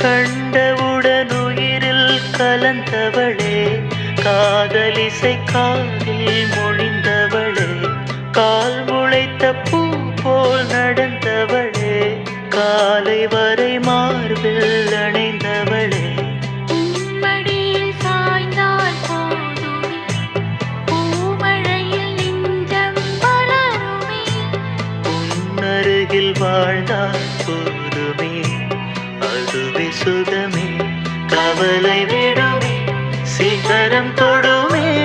கண்டவுடன் உயிரில் கலந்தவளே, காதலிசை காதில் மொழிந்தவளே, கால் முளைத்த பூ போல் நடந்தவளே, காலை வரை மார்பில் அணைந்தவளே. உம்மடியில் சாய்ந்தால் போதுமே, பூமழையில் நெஞ்சம் வளருமே. உன்னருகில் வாழ்ந்தால் போதுமே, அதுவே சுகமே. கவலை விடுமே, சிகரம் தொடுமே.